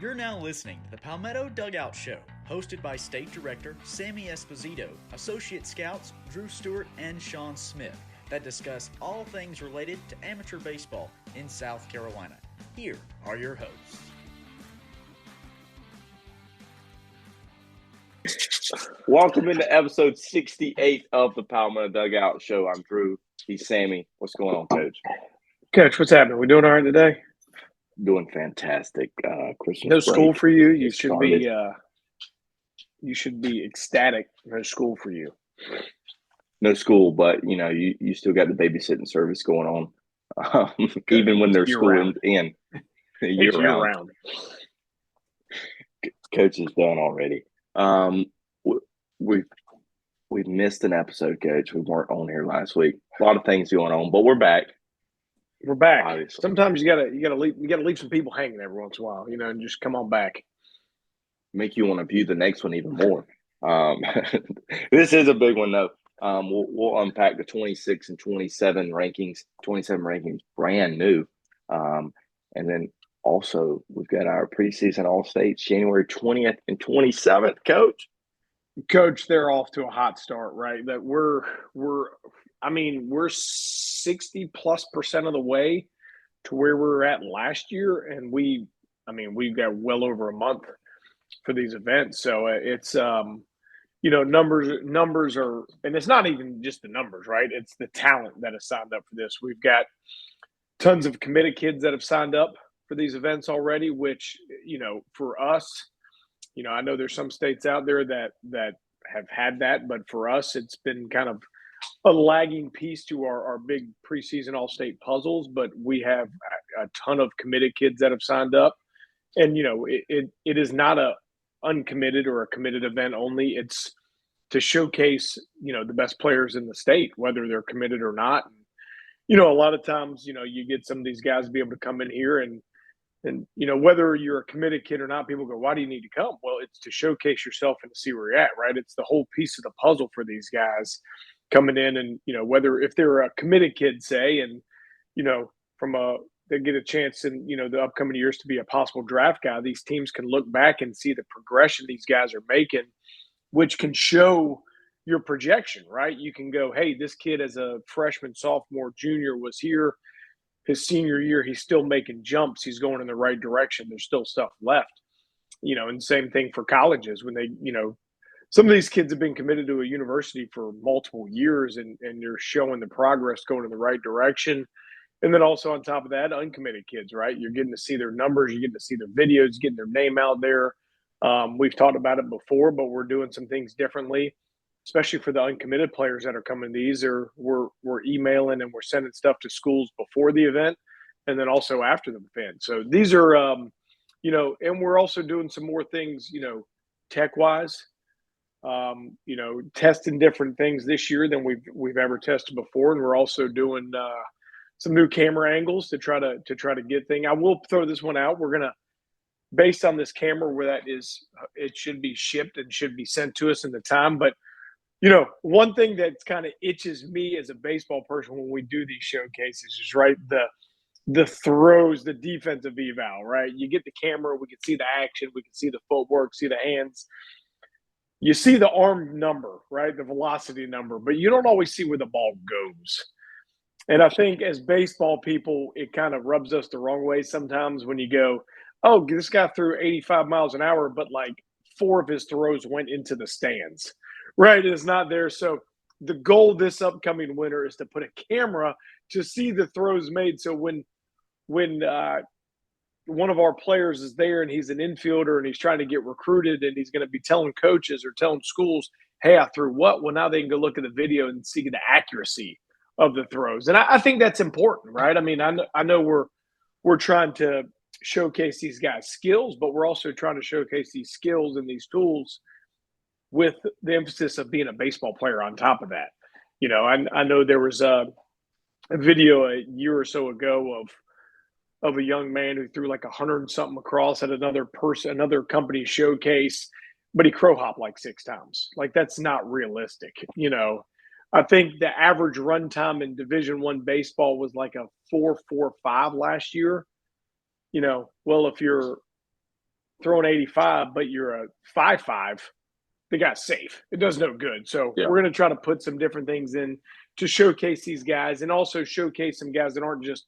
You're now listening to the Palmetto Dugout Show, hosted by State Director Sammy Esposito, Associate Scouts Drew Stewart and Sean Smith, that discuss all things related to amateur baseball in South Carolina. Here are your hosts. Welcome into episode 68 of the Palmetto Dugout Show. I'm Drew. He's Sammy. What's going on, Coach? Coach, what's happening? We doing all right today? Doing fantastic. Christmas No school break for you. You should be ecstatic. No school for you. No school, but you still got the babysitting service going on, even when there's school in year round. Coach is done already. We've missed an episode, Coach. We weren't on here last week. A lot of things going on, but we're back. We're back. Obviously. Sometimes you gotta leave some people hanging every once in a while, and just come on back. Make you want to view the next one even more. This is a big one, though. We'll unpack the 26 and 27 rankings. 27 rankings, brand new, and then also we've got our preseason All States, January 20th and 27th. Coach, they're off to a hot start, right? That we're 60+% of the way to where we were at last year, and we've got well over a month for these events. So it's numbers are, and it's not even just the numbers, right? It's the talent that has signed up for this. We've got tons of committed kids that have signed up for these events already, which, for us, I know there's some states out there that have had that, but for us, it's been kind of a lagging piece to our big preseason all-state puzzles. But we have a ton of committed kids that have signed up, and it is not a uncommitted or a committed event only. It's to showcase the best players in the state, whether they're committed or not. And, a lot of times you get some of these guys to be able to come in here and whether you're a committed kid or not, people go, why do you need to come? Well, it's to showcase yourself and to see where you're at, right? It's the whole piece of the puzzle for these guys coming in, and whether if they're a committed kid, say, and they get a chance in the upcoming years to be a possible draft guy, these teams can look back and see the progression these guys are making, which can show your projection, right? You can go, hey, this kid as a freshman, sophomore, junior was here. His senior year, he's still making jumps. He's going in the right direction. There's still stuff left, and same thing for colleges when they, some of these kids have been committed to a university for multiple years and they're showing the progress going in the right direction. And then also on top of that, uncommitted kids, right? You're getting to see their numbers, you're getting to see their videos, getting their name out there. We've talked about it before, but we're doing some things differently, especially for the uncommitted players that are coming. We're emailing and we're sending stuff to schools before the event and then also after the event. So these are, and we're also doing some more things, tech-wise, testing different things this year than we've ever tested before. And we're also doing some new camera angles to try to get things. I will throw this one out. We're going to, based on this camera where that is, it should be shipped and should be sent to us in the time. But one thing that kind of itches me as a baseball person when we do these showcases is, right, the throws, the defensive eval, right? You get the camera, we can see the action, we can see the footwork, see the hands. You see the arm number, right, the velocity number, but you don't always see where the ball goes. And I think as baseball people, it kind of rubs us the wrong way sometimes when you go, oh, this guy threw 85 miles an hour, but like 4 of his throws went into the stands. Right, it's not there. So the goal this upcoming winter is to put a camera to see the throws made. So when one of our players is there and he's an infielder and he's trying to get recruited and he's going to be telling coaches or telling schools, hey, I threw what? Well, now they can go look at the video and see the accuracy of the throws. And I think that's important, right? I mean, I know we're trying to showcase these guys' skills, but we're also trying to showcase these skills and these tools with the emphasis of being a baseball player on top of that. I know there was a video a year or so ago of a young man who threw like 100 and something across at another company showcase, but he crow hopped like 6 times. Like, that's not realistic. I think the average run time in Division I baseball was like a 4.45 last year. Well, if you're throwing 85, but you're a 5'5", the guy's safe. It does no good. So we're going to try to put some different things in to showcase these guys, and also showcase some guys that aren't just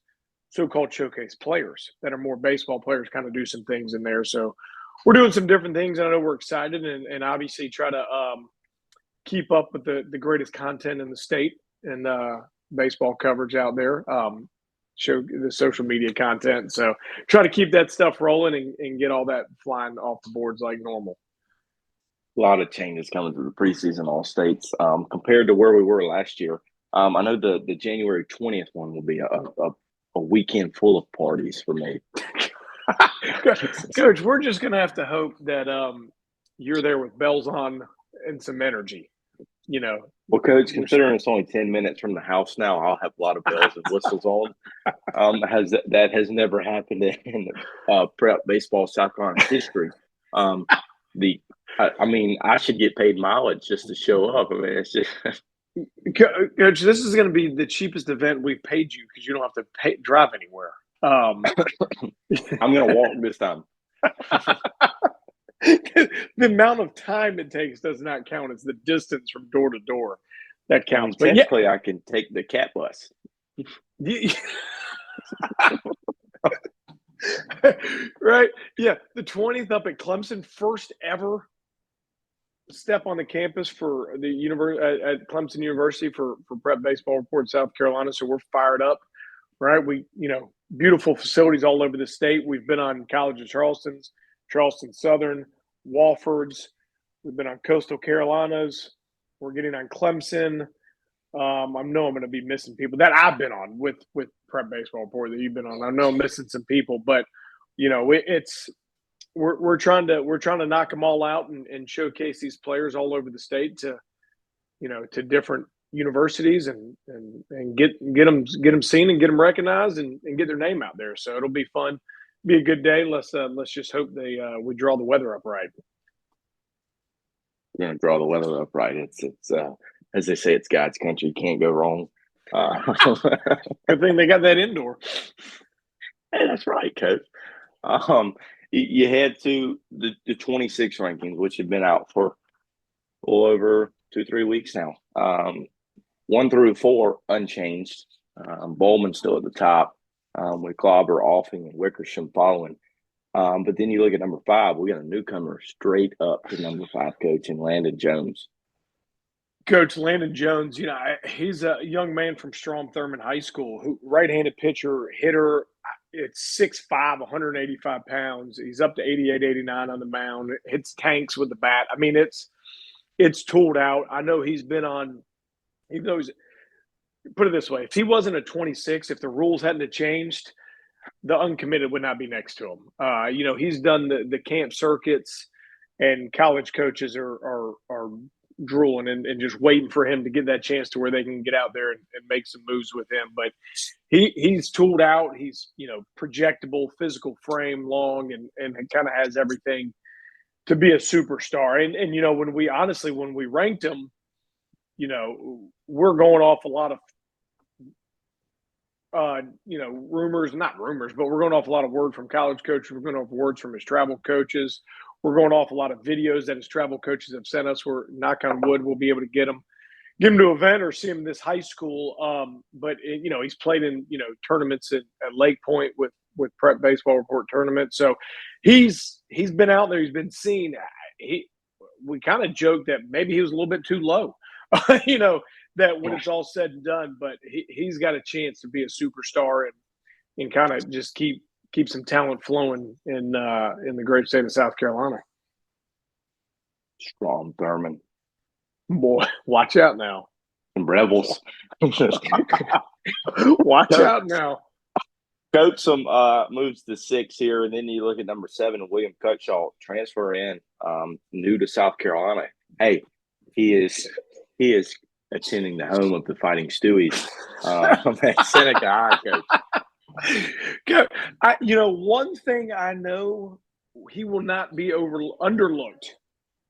so-called showcase players, that are more baseball players, kind of do some things in there. So we're doing some different things, and I know we're excited, and obviously try to keep up with the greatest content in the state and baseball coverage out there, show the social media content. So try to keep that stuff rolling and get all that flying off the boards like normal. A lot of changes coming to the preseason all states compared to where we were last year. I know the January 20th one will be a weekend full of parties for me. Coach, we're just going to have to hope that you're there with bells on and some energy, Well, Coach, considering it's only 10 minutes from the house now, I'll have a lot of bells and whistles on. That has never happened in prep baseball South Carolina history. I should get paid mileage just to show up. I mean, it's just Coach, this is going to be the cheapest event we've paid you because you don't have to drive anywhere. I'm going to walk this time. The amount of time it takes does not count. It's the distance from door to door that counts. But technically, I can take the cat bus. Right? Yeah. The 20th up at Clemson, first ever step on the campus for the at Clemson University for Prep Baseball Report South Carolina. So we're fired up, right? We, beautiful facilities all over the state. We've been on College of Charleston's, Charleston Southern, Wofford's. We've been on Coastal Carolinas. We're getting on Clemson. I know I'm going to be missing people that I've been on with Prep Baseball Report that you've been on. I know I'm missing some people, but we're trying to knock them all out and showcase these players all over the state to different universities and get them seen and get them recognized and get their name out there. So it'll be fun, be a good day. Let's just hope we draw the weather up right. Yeah, draw the weather up right. It's as they say, it's God's country. Can't go wrong. Good thing they got that indoor. Hey, that's right, Coach. You head to the 26 rankings, which have been out for a little over 2-3 weeks now. 1 through 4 unchanged. Bowman still at the top, with Clobber, Offing, and Wickersham following. But then you look at number 5, we got a newcomer straight up to number 5 coach in Landon Jones. Coach Landon Jones, he's a young man from Strom Thurmond High School, who right-handed pitcher, hitter. It's 6'5", 185 pounds. He's up to 88, 89 on the mound. Hits tanks with the bat. I mean, it's tooled out. I know he's been on – he knows – put it this way. If he wasn't a 26, if the rules hadn't changed, the uncommitted would not be next to him. He's done the camp circuits, and college coaches are drooling and just waiting for him to get that chance to where they can get out there and make some moves with him. But he's tooled out. He's, projectable, physical frame, long, and kind of has everything to be a superstar. And when we ranked him, we're going off a lot of rumors, not rumors, but we're going off a lot of word from college coaches. We're going off words from his travel coaches. We're going off a lot of videos that his travel coaches have sent us. We're, knock on wood, we'll be able to get him to an event or see him in this high school. But he's played in, tournaments at Lake Point with Prep Baseball Report tournament. So he's been out there. He's been seen. We kind of joked that maybe he was a little bit too low, that when it's all said and done, but he's got a chance to be a superstar and kind of just keep some talent flowing in the great state of South Carolina. Strom Thurmond. Boy, watch out now. Some Rebels. Watch out now. Coach moves to 6 here, and then you look at number 7, William Cutshaw, transfer in, new to South Carolina. Hey, he is attending the home of the Fighting Stewies. Seneca High, Coach. One thing I know, he will not be underlooked.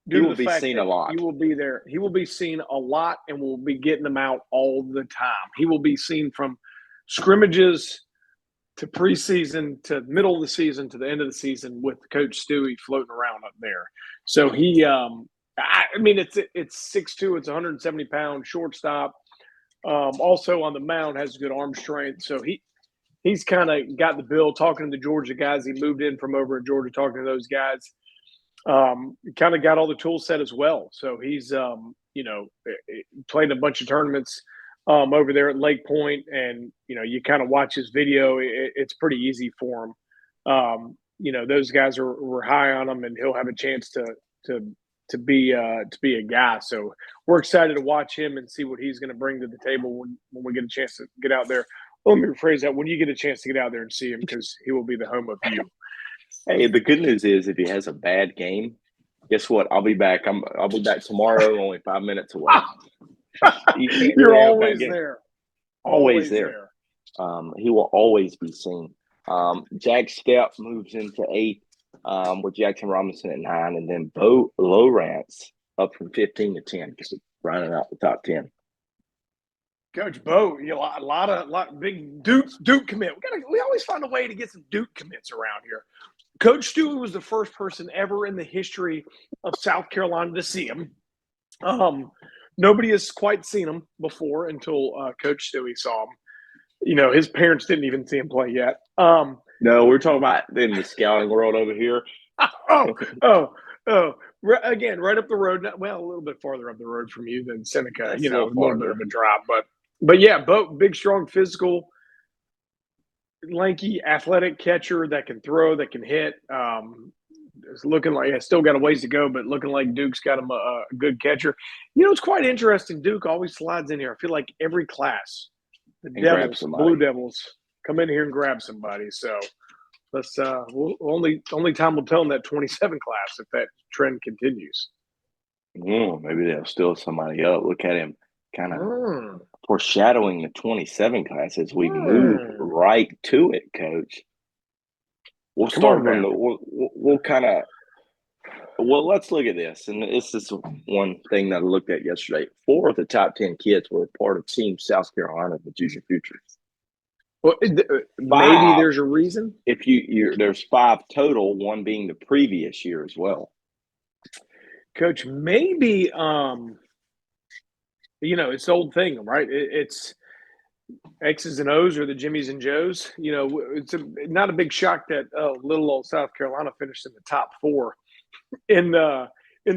He will be seen a lot. He will be there. He will be seen a lot, and we'll be getting him out all the time. He will be seen from scrimmages to preseason to middle of the season to the end of the season with Coach Stewie floating around up there. So he, it's 6'2", it's 170 pounds, shortstop. Also on the mound has good arm strength. So he's kind of got the bill. Talking to the Georgia guys, he moved in from over in Georgia, talking to those guys. Kind of got all the tool set as well. So he's, played a bunch of tournaments over there at Lake Point, and you kind of watch his video. It's pretty easy for him. Those guys were high on him, and he'll have a chance to be a guy. So we're excited to watch him and see what he's going to bring to the table when we get a chance to get out there. Well, let me rephrase that: when you get a chance to get out there and see him, because he will be the home of you. Hey, the good news is if he has a bad game, guess what? I'll be back. I'll be back tomorrow, only 5 minutes away. You're always there. Always there. He will always be seen. Jack Stepp moves into 8 with Jackson Robinson at 9, and then Bo Lowrance up from 15 to 10, just rounding out the top 10. Coach Bo, a lot of big Duke commit. We always find a way to get some Duke commits around here. Coach Stewie was the first person ever in the history of South Carolina to see him. Nobody has quite seen him before until Coach Stewie saw him. His parents didn't even see him play yet. No, we're talking about in the scouting world over here. Again, right up the road. Well, a little bit farther up the road from you than Seneca. That's a little bit of a drop, but yeah, Bo, big, strong, physical, lanky, athletic catcher that can throw, that can hit. It's looking like it's still got a ways to go, but looking like Duke's got him a good catcher. It's quite interesting. Duke always slides in here. I feel like every class, the Devils, Blue Devils, come in here and grab somebody. So let's only time will tell in that 27 class if that trend continues. Maybe they'll steal somebody up. Look at him, kind of foreshadowing the 27 class as we move right to it, Coach. We'll start from let's look at this. And this is one thing that I looked at yesterday. 4 of the top 10 kids were part of Team South Carolina, the Junior Futures. Well, maybe there's a reason. If there's 5 total, 1 being the previous year as well. Coach, maybe it's the old thing, right? It's X's and O's or the Jimmies and Joes. It's not a big shock that little old South Carolina finished in the top 4 in the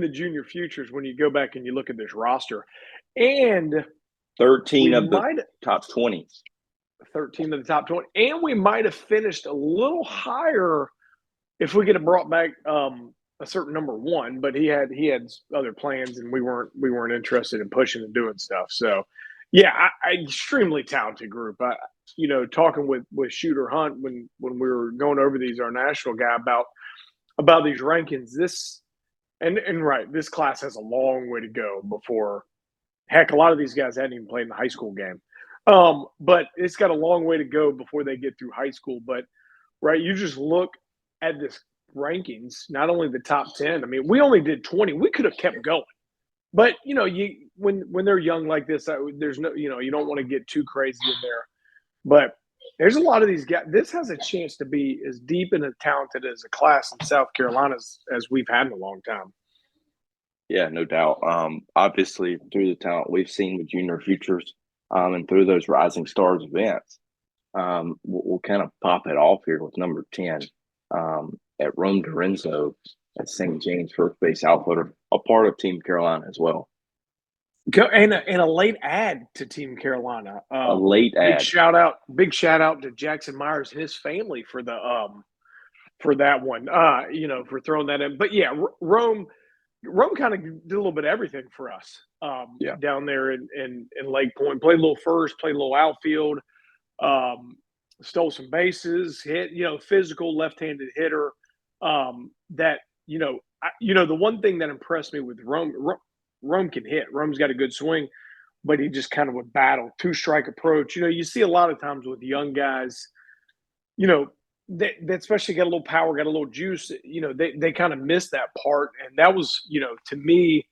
Junior Futures when you go back and you look at this roster. And 13 of the top 20. 13 of the top 20. And we might have finished a little higher if we could have brought back a certain number 1, but he had other plans, and we weren't interested in pushing and doing stuff. So, yeah, extremely talented group. Talking with Shooter Hunt when we were going over these, our national guy, about these rankings. This class has a long way to go before. Heck, a lot of these guys hadn't even played in the high school game. But it's got a long way to go before they get through high school. But right, you just look at this rankings, not only the top 10. I mean, we only did 20. We could have kept going. But when they're young like this, there's no, you don't want to get too crazy in there. But there's a lot of these guys. This has a chance to be as deep and as talented as a class in South Carolina as we've had in a long time. Yeah, no doubt. Obviously, through the talent we've seen with Junior Futures, and through those Rising Stars events, we'll kind of pop it off here with number 10 at Rome Dorenzo at St. James First Base Outfielder, a part of Team Carolina as well. And a late add to Team Carolina. A late add. Big shout out to Jackson Myers and his family for that one. For throwing that in. But yeah, Rome kind of did a little bit of everything for us. Down there in Lake Point. Played a little first, played a little outfield, stole some bases, hit, physical left-handed hitter. The one thing that impressed me with Rome can hit. Rome's got a good swing, but he just kind of would battle, 2-strike approach. You see a lot of times with young guys, they especially got a little power, got a little juice, they kind of miss that part. And that was, to me,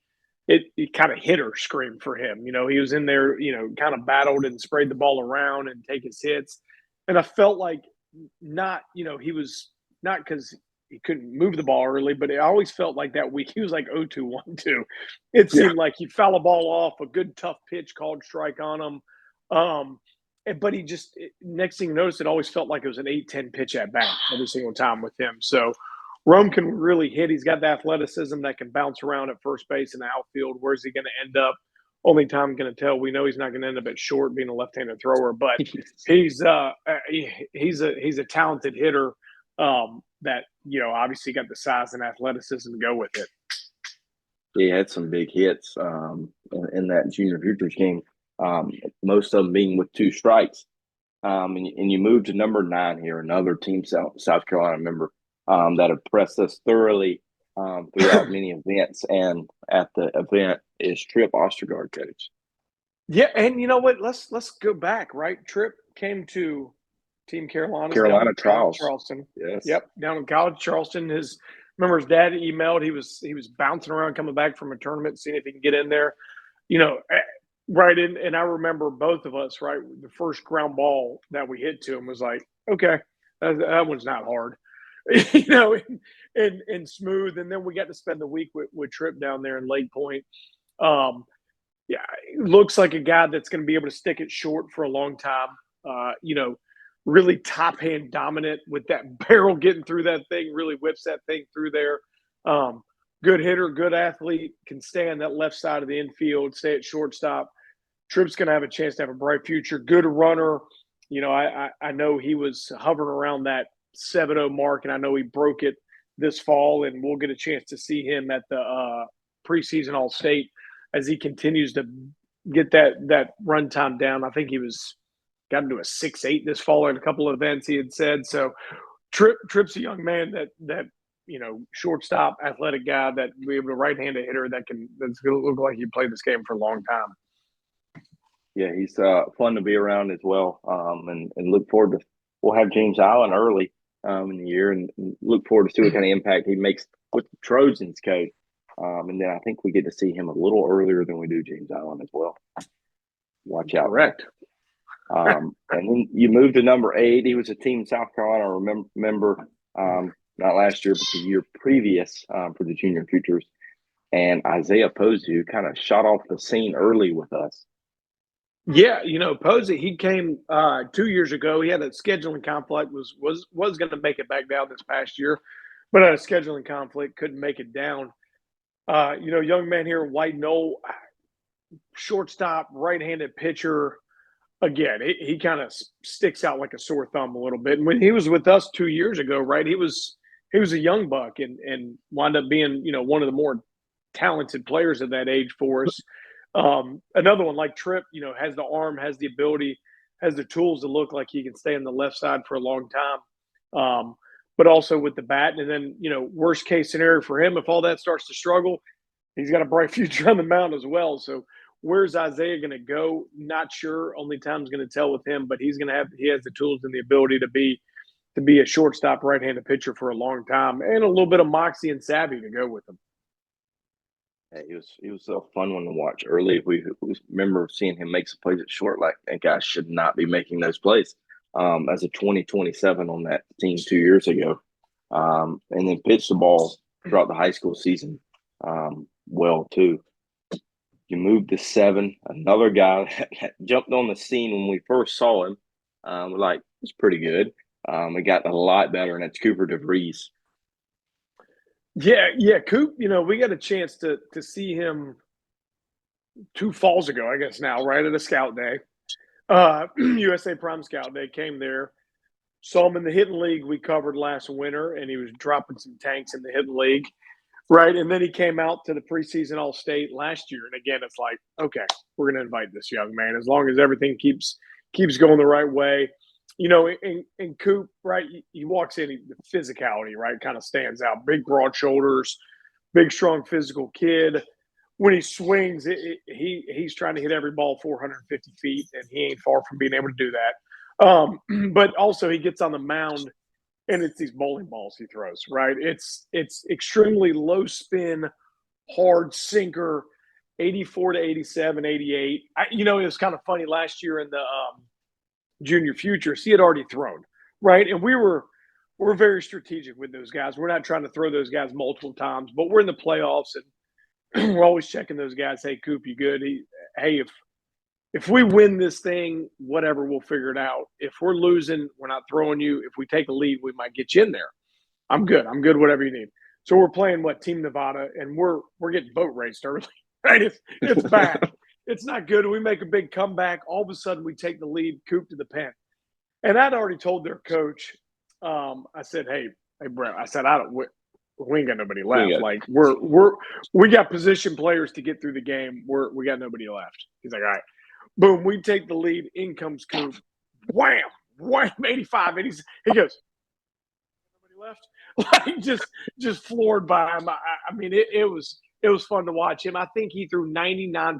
it kind of hit or screamed for him. He was in there, kind of battled and sprayed the ball around and take his hits. And I felt like not, he was not because he couldn't move the ball early, but I always felt like that week he was like 0-2-1-2. It seemed like he'd foul a ball off, a good tough pitch called strike on him. But he just, next thing you notice, it always felt like it was an 8-10 pitch at bat every single time with him. So Rome can really hit. He's got the athleticism that can bounce around at first base and outfield. Where's he going to end up? Only time going to tell. We know he's not going to end up at short, being a left-handed thrower, but he's a talented hitter that obviously got the size and athleticism to go with it. He had some big hits in that junior futures game. Most of them being with 2 strikes. And you move to number 9 here, another team, South Carolina member that impressed us thoroughly throughout many events. And at the event is Trip Ostergard, coach. Yeah, and you know what? Let's go back, right? Trip came to Team Carolina Trials. Charleston. Yes. Yep, down in College Charleston. Remember his dad emailed. He was bouncing around coming back from a tournament, seeing if he can get in there. Right, and I remember both of us, right, the first ground ball that we hit to him was like, okay, that one's not hard, and smooth. And then we got to spend the week with Trip down there in Lake Point. Looks like a guy that's going to be able to stick it short for a long time. Really top hand dominant with that barrel getting through that thing, really whips that thing through there. Good hitter, good athlete, can stay on that left side of the infield, stay at shortstop. Tripp's going to have a chance to have a bright future. Good runner. I know he was hovering around that 7.0 mark, and I know he broke it this fall, and we'll get a chance to see him at the preseason All State as he continues to get that run time down. I think he got into a 6.8 this fall in a couple of events, he had said. So Tripp's a young man that shortstop, athletic guy that will be able to right-handed hitter that's going to look like he played this game for a long time. Yeah, he's fun to be around as well, and look forward to. We'll have James Allen early in the year, and look forward to see what kind of impact he makes with the Trojans, coach. And then I think we get to see him a little earlier than we do James Allen as well. Watch out. Correct. And then you move to number 8. He was a Team South Carolina member, not last year, but the year previous for the junior futures. And Isaiah Posey, who kind of shot off the scene early with us. Yeah, Posey, he came 2 years ago. He had a scheduling conflict, was going to make it back down this past year, but had a scheduling conflict, couldn't make it down. Young man here, White Knoll, shortstop, right-handed pitcher. Again, he kind of sticks out like a sore thumb a little bit. And when he was with us 2 years ago, right, he was a young buck and wound up being, one of the more talented players of that age for us. Another one like Tripp, has the arm, has the ability, has the tools to look like he can stay on the left side for a long time. But also with the bat. And then, worst case scenario for him, if all that starts to struggle, he's got a bright future on the mound as well. So where's Isaiah going to go? Not sure. Only time's going to tell with him, but he has the tools and the ability to be a shortstop right-handed pitcher for a long time, and a little bit of moxie and savvy to go with him. Yeah, he was a fun one to watch early. We remember seeing him make some plays at short, like that guy should not be making those plays. As a 2027 on that team 2 years ago, and then pitched the ball throughout the high school season well too. You moved to 7, another guy that jumped on the scene when we first saw him. We're like, it's pretty good. It got a lot better, and it's Cooper DeVries. Yeah, Coop, we got a chance to see him 2 falls ago, I guess now, right, at a scout day. USA Prime Scout Day, came there, saw him in the hitting league we covered last winter, and he was dropping some tanks in the hitting league, right? And then he came out to the preseason All State last year, and again, it's like, okay, we're going to invite this young man as long as everything keeps going the right way. And Coop, right, he walks in, the physicality, right, kind of stands out. Big, broad shoulders, big, strong, physical kid. When he swings, he's trying to hit every ball 450 feet, and he ain't far from being able to do that. But also he gets on the mound, and it's these bowling balls he throws, right? It's extremely low spin, hard sinker, 84 to 87, 88. It was kind of funny last year in the junior futures, he had already thrown right? And we're very strategic with those guys. We're not trying to throw those guys multiple times, but we're in the playoffs and we're always checking those guys. Hey, Coop, you good? Hey, if we win this thing, whatever, we'll figure it out. If we're losing, we're not throwing you. If we take a lead, we might get you in there. I'm good. Whatever you need. So we're playing Team Nevada, and we're getting boat raced early. Right? It's bad. It's not good. We make a big comeback. All of a sudden, we take the lead, Coop to the pen. And I'd already told their coach. I said, "Hey, Brett." I said, we ain't got nobody left. Yeah. Like we got position players to get through the game. We got nobody left." He's like, "All right." Boom, we take the lead. In comes Coop. Wham! 85, 86. He goes, nobody left? Like just floored by him. I mean, it was fun to watch him. I think he threw 99%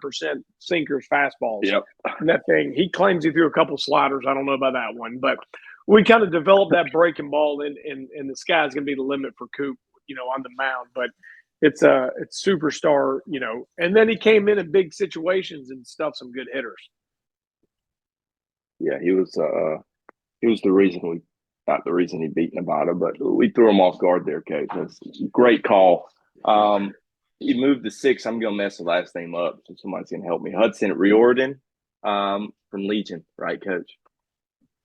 sinkers, fastballs. Yep. And that thing, he claims he threw a couple sliders. I don't know about that one. But we kind of developed that breaking ball, and the sky's going to be the limit for Coop, on the mound. But it's superstar, and then he came in big situations and stuffed some good hitters. Yeah, he was the reason not the reason he beat Nevada, but we threw him off guard there, Coach. That's a great call. He moved to 6. I'm gonna mess the last name up, so somebody's gonna help me. Hudson Riordan, from Legion, right, Coach?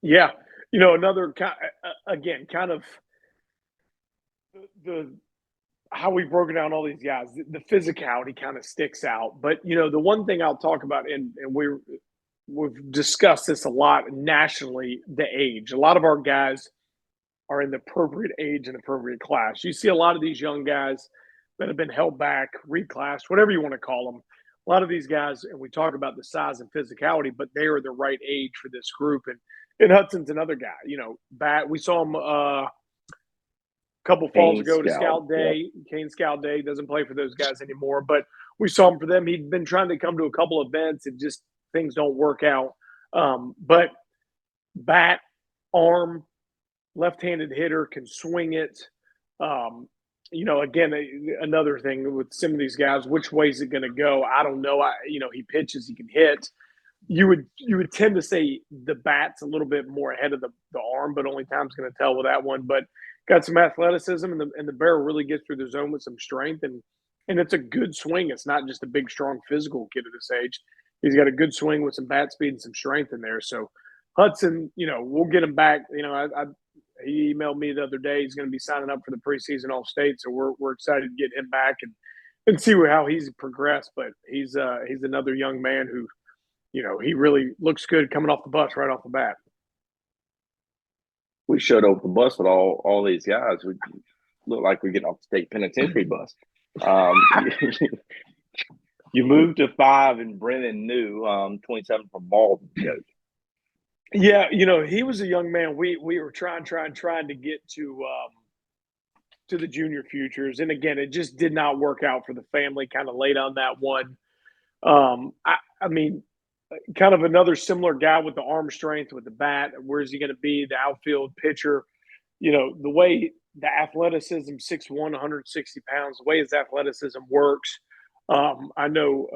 Yeah, another kind of the how we've broken down all these guys, the physicality kind of sticks out. But, the one thing I'll talk about, and we've discussed this a lot nationally, the age. A lot of our guys are in the appropriate age and appropriate class. You see a lot of these young guys that have been held back, reclassed, whatever you want to call them. A lot of these guys, and we talk about the size and physicality, but they are the right age for this group. And Hudson's another guy, we saw him couple falls ago to Scout Day. Kane Scout Day doesn't play for those guys anymore, but we saw him for them. He'd been trying to come to a couple events and just things don't work out. But bat, arm, left-handed hitter, can swing it. Again, another thing with some of these guys, which way is it going to go? I don't know. He pitches, he can hit. You would tend to say the bat's a little bit more ahead of the arm, but only time's going to tell with that one. But got some athleticism, and the barrel really gets through the zone with some strength, and it's a good swing. It's not just a big, strong, physical kid at this age. He's got a good swing with some bat speed and some strength in there. So Hudson, we'll get him back. He emailed me the other day. He's going to be signing up for the preseason All States, so we're excited to get him back and see how he's progressed. But he's another young man who, he really looks good coming off the bus right off the bat. We showed up the bus with all these guys. We look like we're getting off the state penitentiary bus. You moved to 5, and Brennan knew 27 from Baldwin, Coach. Yeah, he was a young man. We were trying to get to the junior futures, and again, it just did not work out for the family. Kind of late on that one. I mean, kind of another similar guy with the arm strength, with the bat. Where's he going to be? The outfield pitcher. The way the athleticism, 6'1", 160 pounds, the way his athleticism works. I know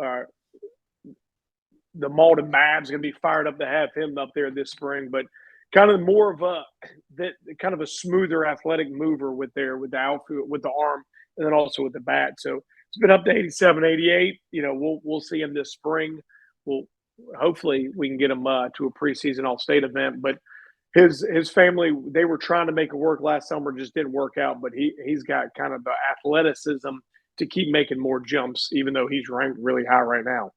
the Malden Babs going to be fired up to have him up there this spring, but kind of more of a smoother athletic mover with the outfield, with the arm, and then also with the bat. So it's been up to 87, 88. We'll see him this spring. Hopefully we can get him to a preseason All-State event, but his family, they were trying to make it work last summer, just didn't work out, but he's got kind of the athleticism to keep making more jumps, even though he's ranked really high right now.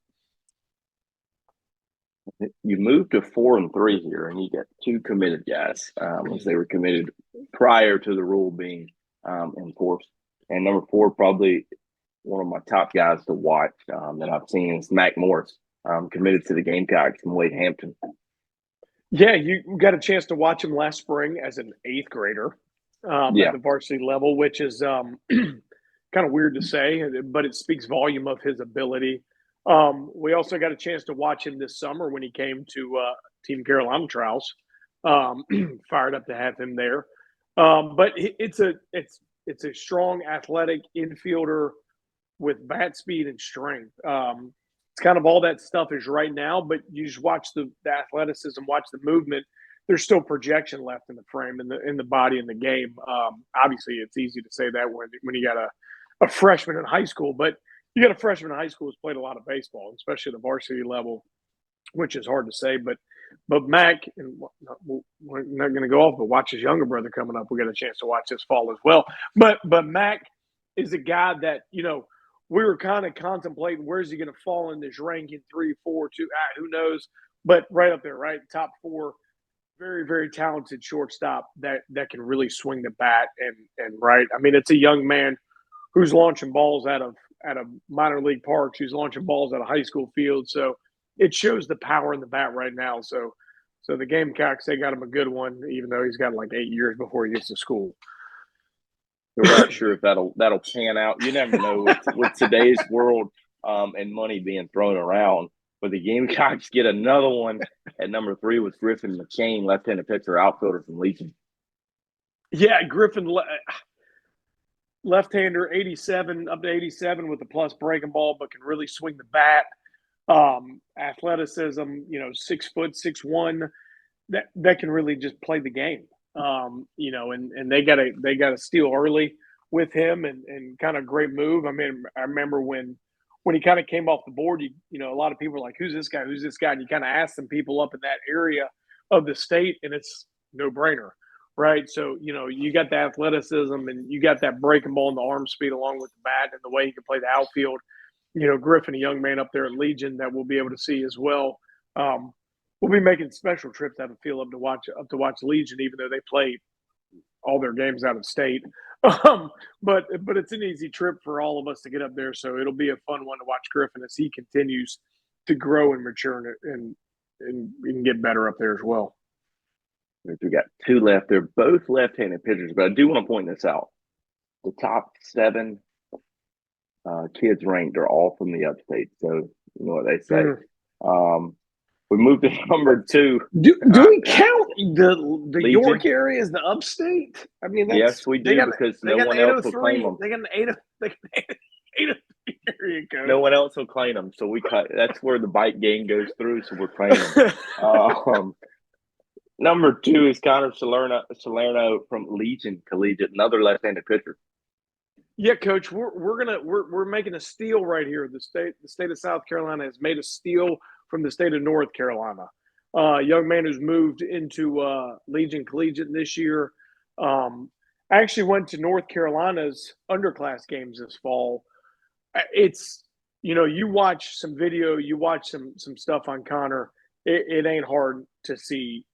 You moved to 4 and 3 here, and you got 2 committed guys, as they were committed prior to the rule being enforced. And number 4, probably one of my top guys to watch that I've seen is Mack Morris, committed to the Gamecocks from Wade Hampton. Yeah, you got a chance to watch him last spring as an 8th grader at the varsity level, which is kind of weird to say, but it speaks volume of his ability. We also got a chance to watch him this summer when he came to Team Carolina trials. Fired up to have him there. But it's a strong, athletic infielder with bat speed and strength. It's kind of all that stuff is right now, but you just watch the athleticism, watch the movement. there's still projection left in the frame, in the body, in the game. Obviously, it's easy to say that when you got a freshman in high school, but you got a freshman in high school who's played a lot of baseball, especially at the varsity level, which is hard to say. But Mack, and we're not going to go off, but watch his younger brother coming up. We got a chance to watch this fall as well. But Mack is a guy that, you know, we were kind of contemplating where's he going to fall in this ranking, 3, 4, 2, who knows? But right up there, right? Top 4, very, very talented shortstop that can really swing the bat and right. I mean, it's a young man who's launching balls out of minor league parks, who's launching balls out of high school fields. So it shows the power in the bat right now. So the Gamecocks, they got him a good one, even though he's got like 8 years before he gets to school. We're not sure if that'll pan out. You never know with today's world and money being thrown around. But the Gamecocks get another one at number 3 with Griffin McCain, left-handed pitcher, outfielder from Legion. Yeah, Griffin, left-hander, 87, up to 87 with a plus breaking ball, but can really swing the bat. Athleticism, you know, 6 foot, 6'1", that can really just play the game. You know, and they got a steal early with him and kind of great move. I mean, I remember when he kind of came off the board, you know, a lot of people were like, who's this guy? Who's this guy? And you kind of ask some people up in that area of the state, and it's no brainer, right? So, you know, you got the athleticism and you got that breaking ball and the arm speed along with the bat and the way he can play the outfield. You know, Griffin, a young man up there at Legion that we'll be able to see as well. We'll be making special trips out of the field up to watch Legion, even though they play all their games out of state. But it's an easy trip for all of us to get up there, so it'll be a fun one to watch Griffin as he continues to grow and mature and get better up there as well. We got 2 left. They're both left-handed pitchers, but I do want to point this out: the top 7 kids ranked are all from the upstate. So you know what they say. We moved to number 2. Do we count the York area as the upstate? I mean, yes, we do, because no one else will claim them. They got an 803 area code. No one else will claim them, so we cut. That's where the bite game goes through. So we're claiming them. Number 2 is Conor Salerno from Legion Collegiate, another left-handed pitcher. Yeah, Coach, we're making a steal right here. The state of South Carolina has made a steal from the state of North Carolina. Young man who's moved into Legion Collegiate this year. I actually went to North Carolina's underclass games this fall. It's, you know, you watch some video, you watch some stuff on Conor. It ain't hard to see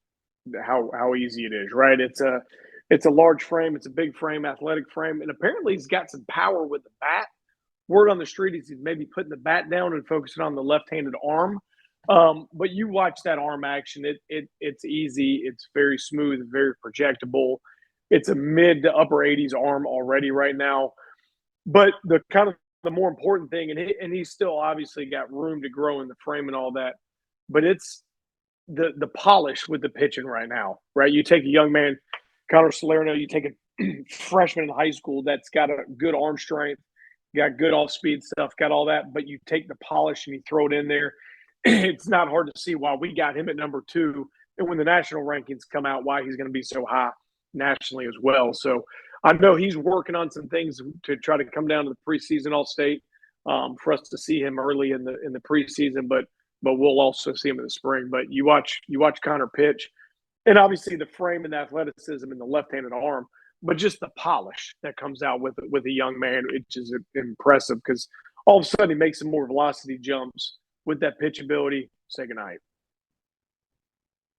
how easy it is, right? It's a large frame, it's a big frame, athletic frame, and apparently he's got some power with the bat. Word on the street is he's maybe putting the bat down and focusing on the left-handed arm. But you watch that arm action, it's easy, it's very smooth, very projectable. It's a mid to upper 80s arm already right now. But the kind of the more important thing, and he's still obviously got room to grow in the frame and all that, but it's the polish with the pitching right now, right? You take a young man, Conor Salerno, you take a freshman in high school that's got a good arm strength, got good off-speed stuff, got all that, but you take the polish and you throw it in there. It's not hard to see why we got him at number 2, and when the national rankings come out, why he's going to be so high nationally as well. So I know he's working on some things to try to come down to the preseason All State for us to see him early in the preseason, but we'll also see him in the spring. But you watch Conor pitch, and obviously the frame and the athleticism and the left-handed arm, but just the polish that comes out with a young man, which is impressive because all of a sudden he makes some more velocity jumps with that pitch ability. Say goodnight.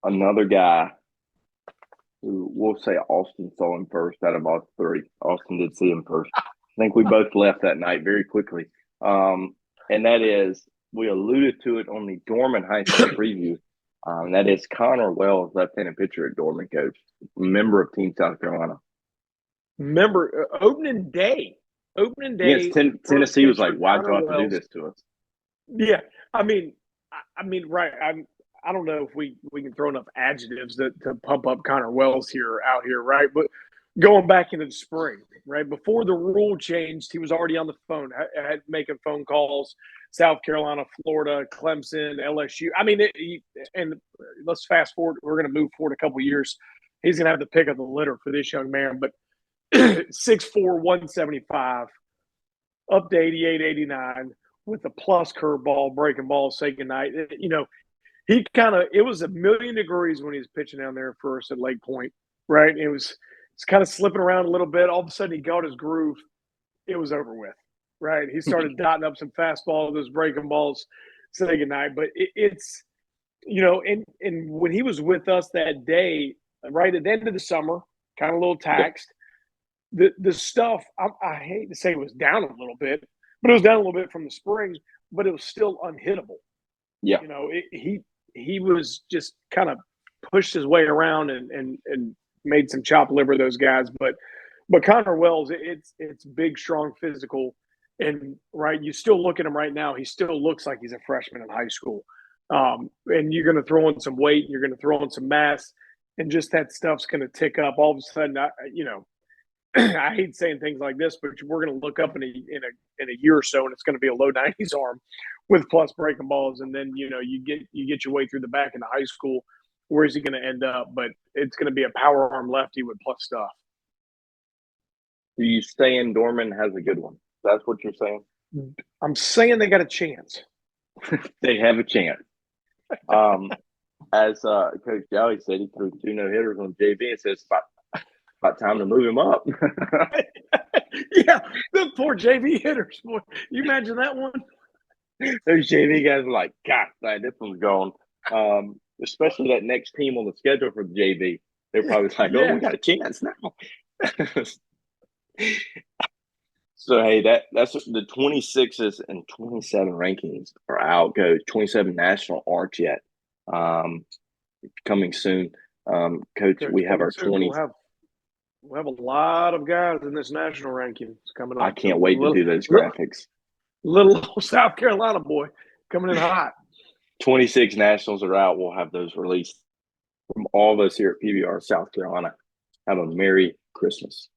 Another guy who we'll say Austin saw him first out of all 3. Austin did see him first. I think we both left that night very quickly. And that is, we alluded to it on the Dorman High School preview. That is Conor Wells, left-handed pitcher at Dorman, coach, member of Team South Carolina. Member opening day. Yes, Tennessee was like, why'd you have to do this to us? Yeah, I mean, right. I don't know if we can throw enough adjectives to pump up Conor Wells out here, right? But going back into the spring, right? Before the rule changed, he was already on the phone, had making phone calls, South Carolina, Florida, Clemson, LSU. I mean, and let's fast forward. We're going to move forward a couple of years. He's going to have the pick of the litter for this young man. But 6'4", 175, up to 88, 89, with a plus curveball, breaking ball, say goodnight. You know, he kind of – it was a million degrees when he was pitching down there first at Lake Point, right? It's kind of slipping around a little bit. All of a sudden, he got his groove. It was over with, right? He started dotting up some fastballs, those breaking balls, say goodnight. But it's, you know, and when he was with us that day, right at the end of the summer, kind of a little taxed, the stuff, I hate to say it was down a little bit, but it was down a little bit from the spring, but it was still unhittable. Yeah. You know, he was just kind of pushed his way around and made some chopped liver, those guys. But Conor Wells, it's big, strong, physical. And, right, you still look at him right now, he still looks like he's a freshman in high school. And you're going to throw in some weight, you're going to throw in some mass, and just that stuff's going to tick up. All of a sudden, I hate saying things like this, but we're going to look up in a year or so, and it's going to be a low 90s arm with plus breaking balls. And then, you know, you get your way through the back into high school. Where is he going to end up? But it's going to be a power arm lefty with plus stuff. Are you saying Dorman has a good one? That's what you're saying? I'm saying they got a chance. They have a chance. As Coach Jolly said, he threw 2 no-hitters on JV and says about time to move him up. Yeah, the poor JV hitters. Boy, you imagine that one? Those JV guys were like, God, this one's gone. Especially that next team on the schedule for the JV. They're probably like, oh, we got a chance now. So, hey, that's the 26s and 27 rankings are out. Go 27 national aren't yet. Coming soon. Coach, we have our 20. We'll have a lot of guys in this national ranking coming up. I can't wait to do those graphics. Little South Carolina boy coming in hot. 26 nationals are out. We'll have those released from all of us here at PBR South Carolina. Have a Merry Christmas.